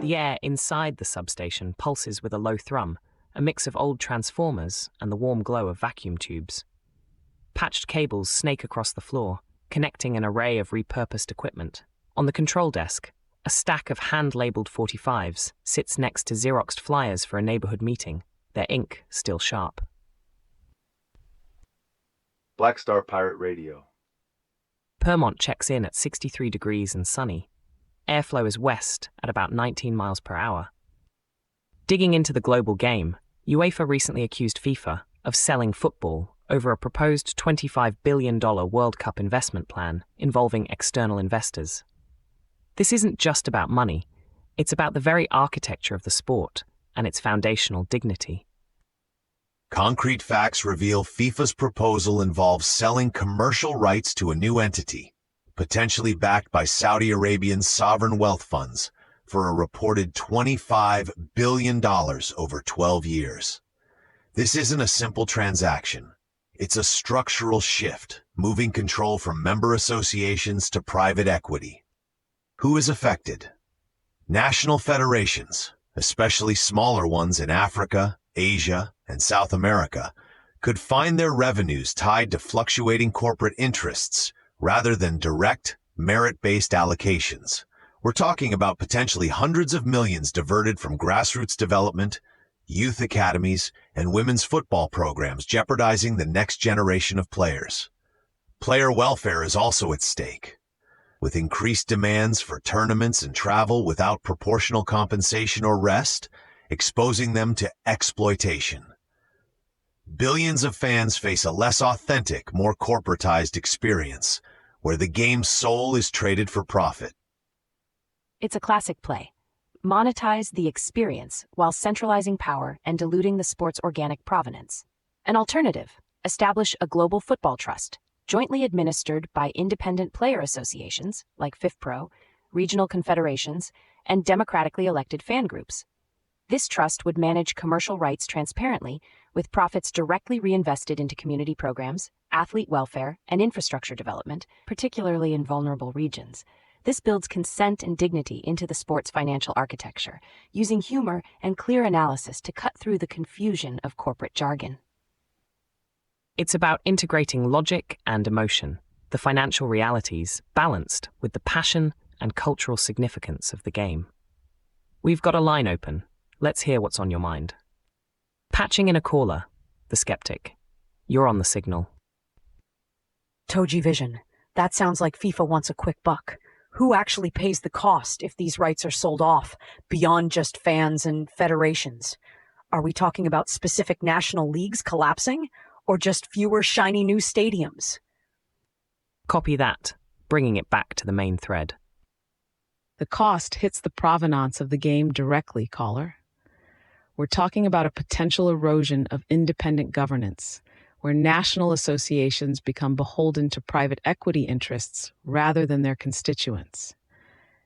The air inside the substation pulses with a low thrum, a mix of old transformers and the warm glow of vacuum tubes. Patched cables snake across the floor, connecting an array of repurposed equipment. On the control desk, a stack of hand-labeled 45s sits next to Xeroxed flyers for a neighborhood meeting, their ink still sharp. Black Star Pirate Radio. Permont checks in at 63 degrees and sunny. Airflow is west at about 19 miles per hour. Digging into the global game, UEFA recently accused FIFA of selling football over a proposed $25 billion World Cup investment plan involving external investors. This isn't just about money, it's about the very architecture of the sport and its foundational dignity. Concrete facts reveal FIFA's proposal involves selling commercial rights to a new entity, potentially backed by Saudi Arabian sovereign wealth funds, for a reported $25 billion over 12 years. This isn't a simple transaction. It's a structural shift, moving control from member associations to private equity. Who is affected? National federations, especially smaller ones in Africa, Asia, and South America, could find their revenues tied to fluctuating corporate interests rather than direct, merit-based allocations. We're talking about potentially hundreds of millions diverted from grassroots development, youth academies, and women's football programs, jeopardizing the next generation of players. Player welfare is also at stake, with increased demands for tournaments and travel without proportional compensation or rest, exposing them to exploitation. Billions of fans face a less authentic, more corporatized experience, where the game's soul is traded for profit. It's a classic play. Monetize the experience while centralizing power and diluting the sport's organic provenance. An alternative, establish a global football trust, jointly administered by independent player associations like FIFPro, regional confederations, and democratically elected fan groups. This trust would manage commercial rights transparently, with profits directly reinvested into community programs, athlete welfare, and infrastructure development, particularly in vulnerable regions. This builds consent and dignity into the sport's financial architecture, using humor and clear analysis to cut through the confusion of corporate jargon. It's about integrating logic and emotion, the financial realities balanced with the passion and cultural significance of the game. We've got a line open. Let's hear what's on your mind. Patching in a caller, the skeptic. You're on the signal. TogeeVision. That sounds like FIFA wants a quick buck. Who actually pays the cost if these rights are sold off, beyond just fans and federations? Are we talking about specific national leagues collapsing, or just fewer shiny new stadiums? Copy that, bringing it back to the main thread. The cost hits the provenance of the game directly, caller. We're talking about a potential erosion of independent governance, where national associations become beholden to private equity interests rather than their constituents.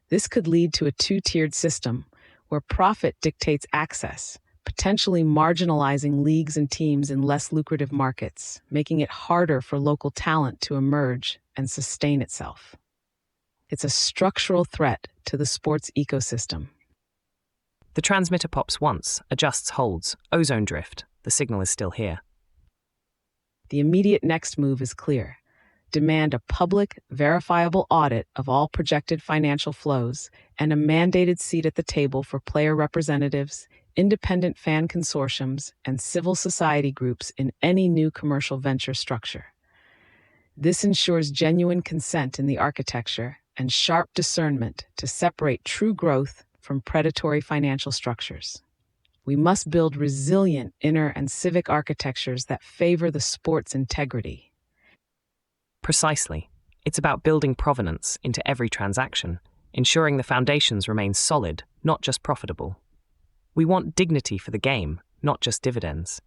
This could lead to a two-tiered system where profit dictates access, potentially marginalizing leagues and teams in less lucrative markets, making it harder for local talent to emerge and sustain itself. It's a structural threat to the sports ecosystem. The transmitter pops once, adjusts holds, ozone drift, the signal is still here. The immediate next move is clear. Demand a public, verifiable audit of all projected financial flows and a mandated seat at the table for player representatives, independent fan consortiums, and civil society groups in any new commercial venture structure. This ensures genuine consent in the architecture and sharp discernment to separate true growth from predatory financial structures. We must build resilient inner and civic architectures that favor the sport's integrity. Precisely. It's about building provenance into every transaction, ensuring the foundations remain solid, not just profitable. We want dignity for the game, not just dividends.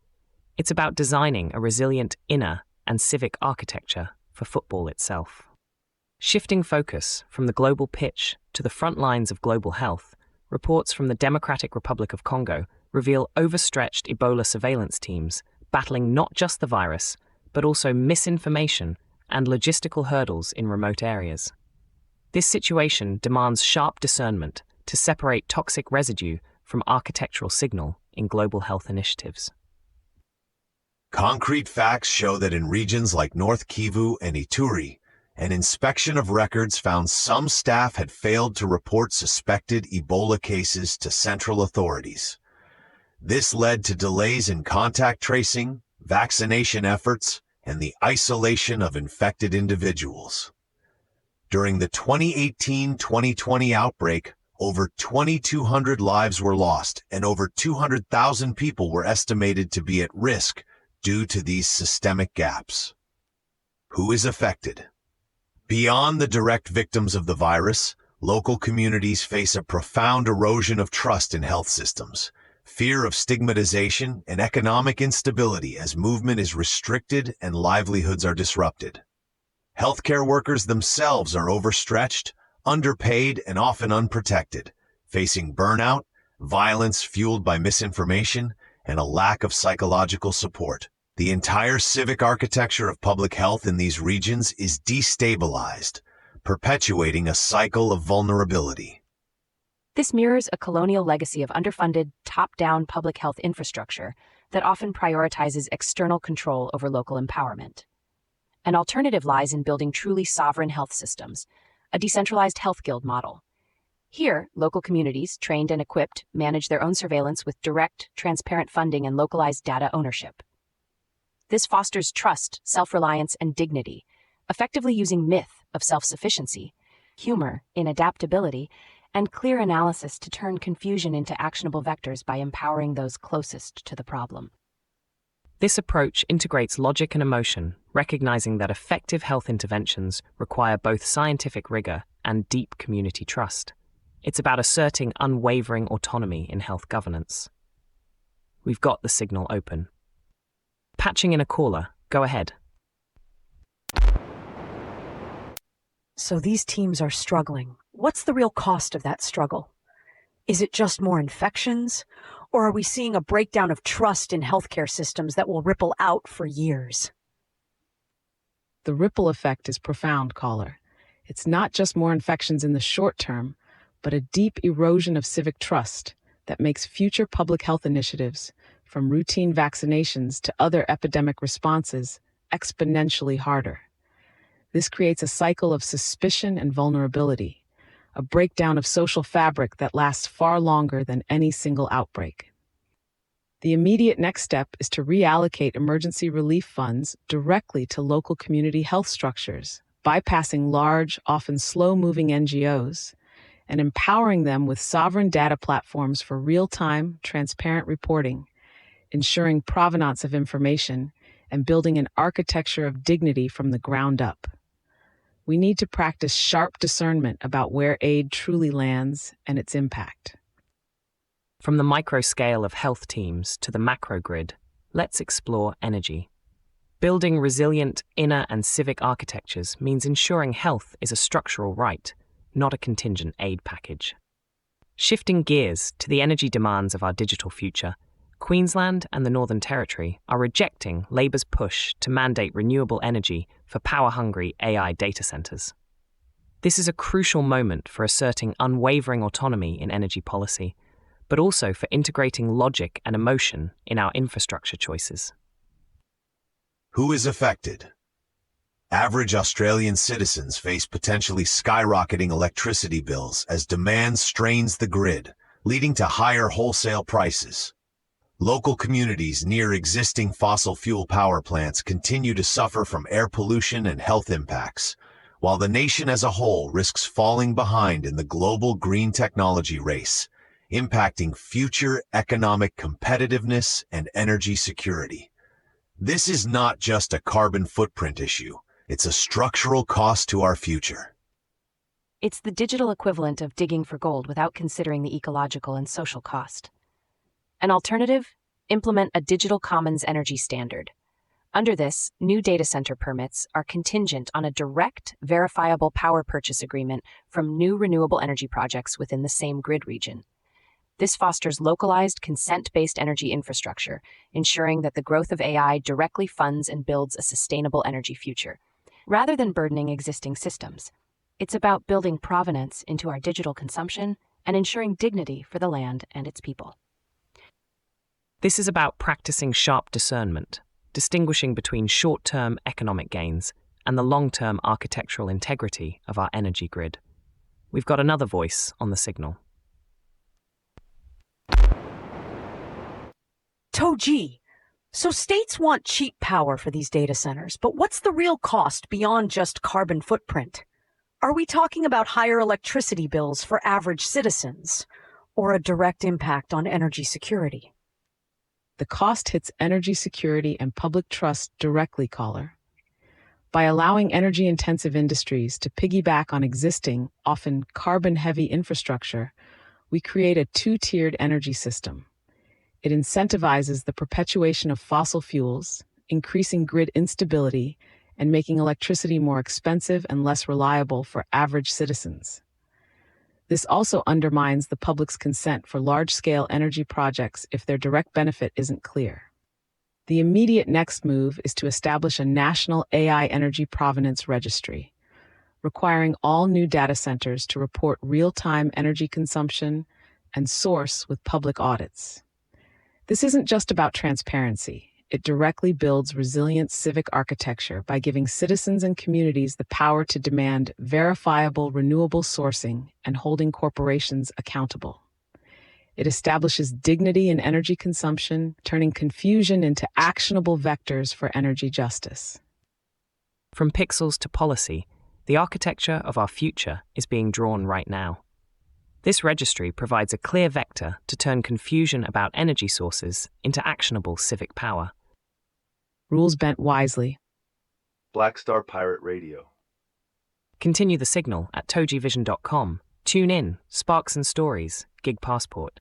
It's about designing a resilient inner and civic architecture for football itself. Shifting focus from the global pitch to the front lines of global health, reports from the Democratic Republic of Congo reveal overstretched Ebola surveillance teams battling not just the virus, but also misinformation and logistical hurdles in remote areas. This situation demands sharp discernment to separate toxic residue from architectural signal in global health initiatives. Concrete facts show that in regions like North Kivu and Ituri, an inspection of records found some staff had failed to report suspected Ebola cases to central authorities. This led to delays in contact tracing, vaccination efforts, and the isolation of infected individuals. During the 2018-2020 outbreak, over 2,200 lives were lost and over 200,000 people were estimated to be at risk due to these systemic gaps. Who is affected? Beyond the direct victims of the virus, local communities face a profound erosion of trust in health systems, fear of stigmatization, and economic instability as movement is restricted and livelihoods are disrupted. Healthcare workers themselves are overstretched, underpaid, and often unprotected, facing burnout, violence fueled by misinformation, and a lack of psychological support. The entire civic architecture of public health in these regions is destabilized, perpetuating a cycle of vulnerability. This mirrors a colonial legacy of underfunded, top-down public health infrastructure that often prioritizes external control over local empowerment. An alternative lies in building truly sovereign health systems, a decentralized health guild model. Here, local communities, trained and equipped, manage their own surveillance with direct, transparent funding and localized data ownership. This fosters trust, self-reliance, and dignity, effectively using myth of self-sufficiency, humor in adaptability, and clear analysis to turn confusion into actionable vectors by empowering those closest to the problem. This approach integrates logic and emotion, recognizing that effective health interventions require both scientific rigor and deep community trust. It's about asserting unwavering autonomy in health governance. We've got the signal open. Patching in a caller. Go ahead. So these teams are struggling. What's the real cost of that struggle? Is it just more infections? Or are we seeing a breakdown of trust in healthcare systems that will ripple out for years? The ripple effect is profound, caller. It's not just more infections in the short term, but a deep erosion of civic trust that makes future public health initiatives, from routine vaccinations to other epidemic responses, exponentially harder. This creates a cycle of suspicion and vulnerability, a breakdown of social fabric that lasts far longer than any single outbreak. The immediate next step is to reallocate emergency relief funds directly to local community health structures, bypassing large, often slow-moving NGOs, and empowering them with sovereign data platforms for real-time, transparent reporting, ensuring provenance of information, and building an architecture of dignity from the ground up. We need to practice sharp discernment about where aid truly lands and its impact. From the micro scale of health teams to the macro grid, let's explore energy. Building resilient inner and civic architectures means ensuring health is a structural right, not a contingent aid package. Shifting gears to the energy demands of our digital future, Queensland and the Northern Territory are rejecting Labour's push to mandate renewable energy for power-hungry AI data centres. This is a crucial moment for asserting unwavering autonomy in energy policy, but also for integrating logic and emotion in our infrastructure choices. Who is affected? Average Australian citizens face potentially skyrocketing electricity bills as demand strains the grid, leading to higher wholesale prices. Local communities near existing fossil fuel power plants continue to suffer from air pollution and health impacts, while the nation as a whole risks falling behind in the global green technology race, impacting future economic competitiveness and energy security. This is not just a carbon footprint issue, it's a structural cost to our future. It's the digital equivalent of digging for gold without considering the ecological and social cost. An alternative? Implement a digital commons energy standard. Under this, new data center permits are contingent on a direct, verifiable power purchase agreement from new renewable energy projects within the same grid region. This fosters localized, consent-based energy infrastructure, ensuring that the growth of AI directly funds and builds a sustainable energy future. Rather than burdening existing systems, it's about building provenance into our digital consumption and ensuring dignity for the land and its people. This is about practicing sharp discernment, distinguishing between short-term economic gains and the long-term architectural integrity of our energy grid. We've got another voice on the signal. Togee, so states want cheap power for these data centers, but what's the real cost beyond just carbon footprint? Are we talking about higher electricity bills for average citizens, or a direct impact on energy security? The cost hits energy security and public trust directly, caller. By allowing energy-intensive industries to piggyback on existing, often carbon-heavy infrastructure, we create a two-tiered energy system. It incentivizes the perpetuation of fossil fuels, increasing grid instability, and making electricity more expensive and less reliable for average citizens. This also undermines the public's consent for large-scale energy projects if their direct benefit isn't clear. The immediate next move is to establish a national AI energy provenance registry, requiring all new data centers to report real-time energy consumption and source with public audits. This isn't just about transparency. It directly builds resilient civic architecture by giving citizens and communities the power to demand verifiable renewable sourcing and holding corporations accountable. It establishes dignity in energy consumption, turning confusion into actionable vectors for energy justice. From pixels to policy, the architecture of our future is being drawn right now. This registry provides a clear vector to turn confusion about energy sources into actionable civic power. Rules bent wisely. Black Star Pirate Radio. Continue the signal at TogeeVision.com. Tune in, Sparks and Stories, Gig Passport.